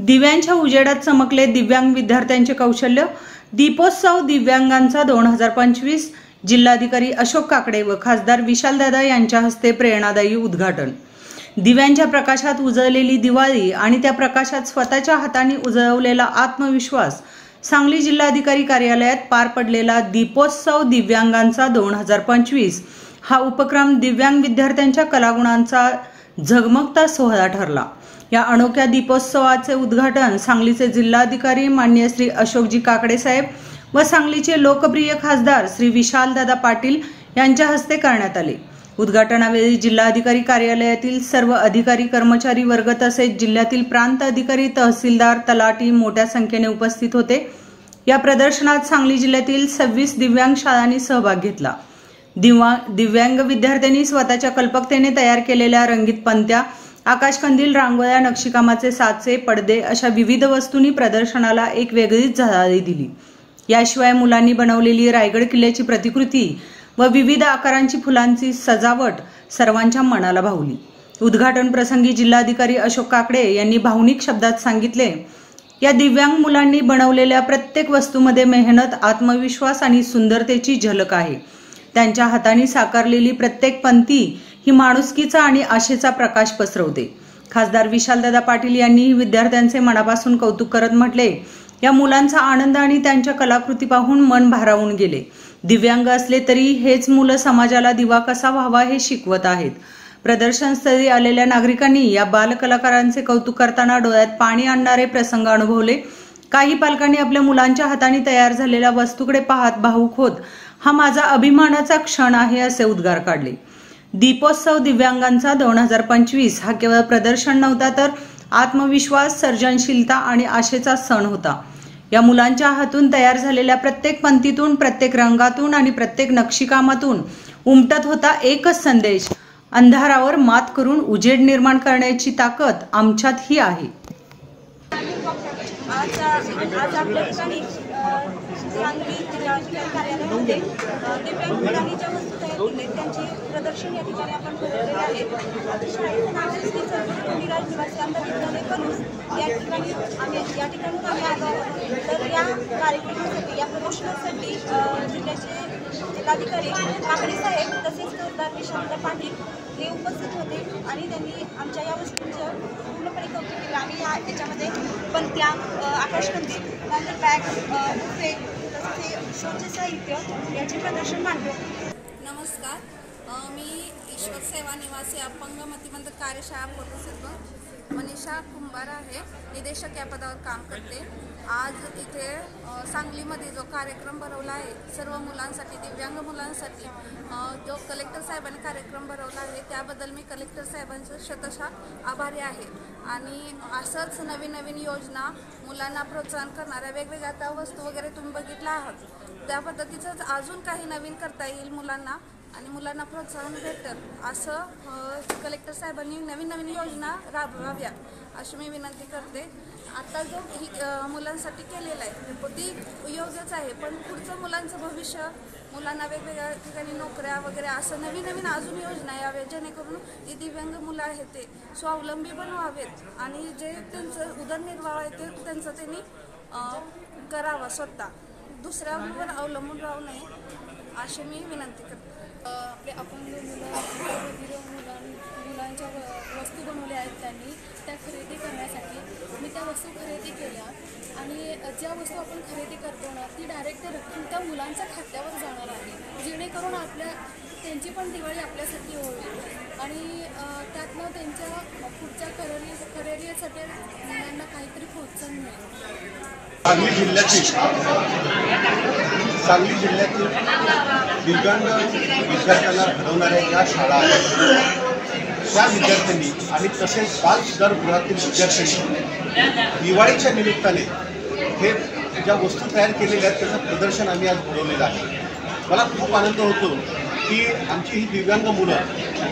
दिव्यांच्या उजेडात चमकले दिव्यांग विद्यार्थ्यांचे कौशल्य। दीपोत्सव दिव्यांगांचा 2025 जिल्हाधिकारी अशोक काकडे व खासदार विशालदादा यांच्या हस्ते प्रेरणादायी उद्घाटन। दिव्यांच्या प्रकाशात उजळलेली दिवाळी आणि त्या प्रकाशात स्वतःच्या हाताने उजळवलेला आत्मविश्वास। सांगली जिल्हाधिकारी कार्यालयात पार पडलेला दीपोत्सव दिव्यांगांचा 2025 हा उपक्रम दिव्यांग विद्यार्थ्यांच्या कलागुणांचा झगमगता सोहळा ठरला। या अनोख्या दीपोत्सवाचे उद्घाटन सांगलीचे जिल्हाधिकारी माननीय श्री अशोकजी काकडे साहेब व सांगलीचे लोकप्रिय खासदार श्री विशालदादा पाटील यांच्या हस्ते करण्यात आले। उद्घाटनावेळी जिल्हाधिकारी कार्यालयातील सर्व अधिकारी कर्मचारी वर्ग तसेच जिल्ह्यातील प्रांत अधिकारी तहसीलदार तलाठी मोठ्या संख्येने उपस्थित होते। या प्रदर्शनात सांगली जिल्ह्यातील 26 दिव्यांग शाळांनी सहभाग घेतला। दिव्यांग विद्यार्थ्यांनी स्वतःच्या कल्पकतेने तयार केलेल्या रंगीत पंत्या, आकाशकंदील, रांगोळ्या, नक्षीकामाचे साचे, पडदे अशा विविध वस्तूंनी प्रदर्शनाला एक वेगळीच झळाळी दिली। याशिवाय मुलांनी बनवलेली रायगड किल्ल्याची प्रतिकृती व विविध आकारांची फुलांची सजावट सर्वांच्या मनाला भावली। उद्घाटन प्रसंगी जिल्हाधिकारी अशोक काकडे यांनी भावनिक शब्दात सांगितले, या दिव्यांग मुलांनी बनवलेल्या प्रत्येक वस्तूमध्ये मेहनत, आत्मविश्वास आणि सुंदरतेची झलक आहे। त्यांच्या हातांनी साकारलेली प्रत्येक पंक्ती ही माणुसकीचा आणि आशेचा प्रकाश पसरवते। खासदार विशालदादा पाटील यांनी विद्यार्थ्यांचे मनापासून कौतुक करत म्हटले, या मुलांचा आनंद आणि त्यांच्या कलाकृती पाहून मन भारावून गेले। दिव्यांग असले तरी हेच मुलं समाजाला दिवा कसा व्हावा हे शिकवत आहेत। प्रदर्शनस्थळी आलेल्या नागरिकांनी या बालकलाकारांचे कौतुक करताना डोळ्यात पाणी आणणारे प्रसंग अनुभवले। काही पालकांनी आपल्या मुलांच्या हाताने तयार झालेल्या वस्तूकडे पाहत भावुक होत हा माझा अभिमानाचा क्षण आहे असे उद्गार काढले। दीपोत्सव दिव्यांगांचा 2025 हा केवळ प्रदर्शन नव्हता तर आत्मविश्वास, सर्जनशीलता आणि आशेचा सण होता। या मुलांच्या हातून तयार झालेल्या प्रत्येक पंक्तीतून, प्रत्येक रंगातून आणि प्रत्येक नक्षीकामातून उमटत होता एकच संदेश, अंधारावर मात करून उजेड निर्माण करण्याची ताकद आमच्यातही आहे। आज आपल्या ठिकाणी सांगली जिल्हाधिकारी कार्यालयामध्ये दिव्यांग मुलांनी ज्या वस्तू तयार केल्या त्यांचे प्रदर्शन या ठिकाणी आपण भरवलेले आहे। शाळेचं नाव श्री चंद्रपूर निवासी आमदार विद्यालय कलूस या ठिकाणी आम्ही आलो आहोत। तर या कार्यक्रमासाठी, या प्रदर्शनासाठी जिल्ह्याचे जिल्हाधिकारी काकडे साहेब तसेच खासदार विशालदादा पाटील हे उपस्थित होते आणि त्यांनी आमच्या या वस्तूंचं पूर्णपणे कौतुक केलं। आम्ही याच्यामध्ये पंत्या, आकाशकंदील, नंतर बॅग, बुफे तसेच शोचे साहित्य याचे प्रदर्शन मांडले। नमस्कार, मी ईश्वर सेवा निवासी अपंग मतिमंद कार्यशाळा फोटोसिल्क मनीषा कुंभार आहे, निदेशक या पदावर काम करते। आज इथे सांगलीमध्ये जो कार्यक्रम भरवला आहे सर्व मुलांसाठी, दिव्यांग मुलांसाठी, जो कलेक्टर साहेबांनी कार्यक्रम भरवला आहे त्याबद्दल मी कलेक्टर साहेबांचं शतशः आभारी आहे। आणि असंच नवीन नवीन योजना, मुलांना प्रोत्साहन करणाऱ्या वेगवेगळ्या त्या वस्तू वगैरे तुम्ही बघितल्या आहात, त्या पद्धतीचंच अजून काही नवीन करता येईल मुलांना आणि मुलांना प्रोत्साहन भेटेल असं कलेक्टर साहेबांनी नवीन नवीन योजना राबवाव्या अशी मी विनंती करते। आता जो मुलांसाठी केलेला आहे ती योग्यच आहे, पण पुढचं मुलांचं भविष्य, मुलांना वेगवेगळ्या ठिकाणी नोकऱ्या वगैरे असं नवीन नवीन अजून योजना याव्या जेणेकरून जी दिव्यांग मुलं आहेत ते स्वावलंबी पण व्हावेत आणि जे त्यांचं उदरनिर्वाह आहे ते त्यांनी करावा, स्वतः दुसऱ्यावर अवलंबून राहू नये अशी मी विनंती करते। आपले अपंग मुलांच्या वस्तू बनवल्या आहेत त्यांनी, त्या खरेदी करण्यासाठी मी त्या वस्तू खरेदी केल्या आणि ज्या वस्तू आपण खरेदी करतो ना ती डायरेक्ट ते रक्कम त्या मुलांच्या खात्यावर जाणार आहे, जेणेकरून त्यांची पण दिवाळी आपल्यासाठी होईल आणि त्यातनं त्यांच्या पुढच्या करिअरसाठी मुलांना काहीतरी प्रोत्साहन मिळेल। सांगली जिल्ह्यातील दिव्यांग विद्यार्थ्यांना घडवणाऱ्या ज्या शाळा आहेत त्या विद्यार्थ्यांनी आणि तसेच बाल सुधारगृहातील विद्यार्थ्यांनी दिवाळीच्या निमित्ताने हे ज्या वस्तू तयार केलेल्या आहेत त्याचं प्रदर्शन आम्ही आज भरवलेलं आहे। मला खूप आनंद होतो की आमची ही दिव्यांग मुलं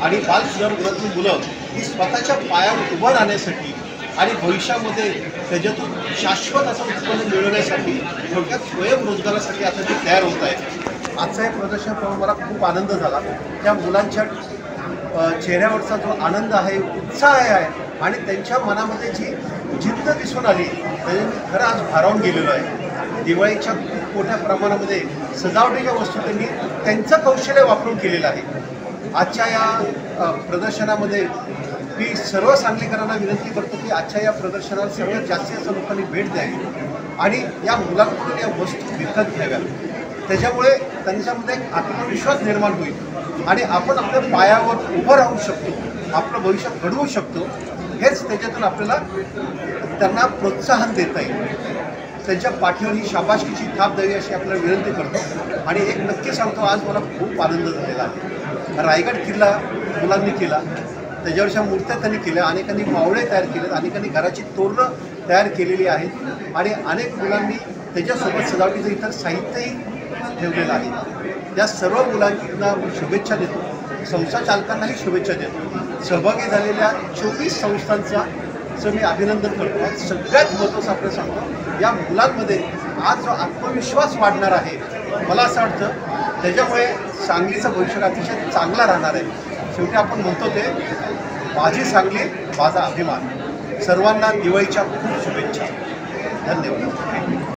आणि बाल सुधारगृहातील मुलं ही स्वतःच्या पायावर उभं राहण्यासाठी आणि भविष्यामध्ये त्याच्यातून शाश्वत असं उत्पन्न मिळवण्यासाठी, थोडक्यात स्वयंरोजगारासाठी आता ते तयार होत आहे। आजचं हे प्रदर्शन पाहून मला खूप आनंद झाला। त्या मुलांच्या चेहऱ्यावरचा जो आनंद आहे, उत्साह आहे आणि त्यांच्या मनामध्ये जी जिद्द दिसून आली त्याने मी खरं आज भारावून गेलेलो आहे. दिवाळीच्या खूप मोठ्या प्रमाणामध्ये सजावटीच्या वस्तू त्यांनी त्यांचं कौशल्य वापरून केलेलं आहे. आजच्या या प्रदर्शनामध्ये मी सर्व सांगलीकरांना विनंती करतो की आजच्या या प्रदर्शनाला सर्वात जास्तीत लोकांनी भेट द्यावी आणि या मुलांकडून या वस्तू विकत घ्याव्या. त्याच्यामुळे त्यांच्यामध्ये एक आत्मविश्वास निर्माण होईल आणि आपण आपल्या पायावर उभं राहू शकतो, आपलं भविष्य घडवू शकतो. हेच त्याच्यातून आपल्याला त्यांना प्रोत्साहन देता येईल. त्यांच्या पाठीवर ही शाबासकीची थाप द्यावी अशी आपल्याला विनंती करतो. आणि एक नक्की सांगतो, आज मला खूप आनंद झालेला आहे. रायगड किल्ला मुलांनी केला, त्याच्यावरच्या मूर्त्या त्यांनी केल्या, अनेकांनी मावळे तयार केलेत, अनेकांनी घराची तोरणं तयार केलेली आहेत आणि अनेक मुलांनी त्याच्यासोबत सजावटीचं इतर साहित्यही ठेवलेलं आहे. या सर्व मुलांना शुभेच्छा देतो, संस्था चालकांनाही शुभेच्छा देतो. सहभागी झालेल्या 24 संस्थांचा मी अभिनंदन करतो. सगळ्यात महत्त्वाचं आपल्याला सांगतो, या मुलांमध्ये आज जो आत्मविश्वास वाढणार आहे, मला असं वाटतं त्याच्यामुळे सांगलीचं भविष्य अतिशय चांगला राहणार आहे. शेवटी आपण म्हणतो ते माझी सांगली माझा अभिमान. सर्वांना दिवाळीच्या खूप शुभेच्छा. धन्यवाद.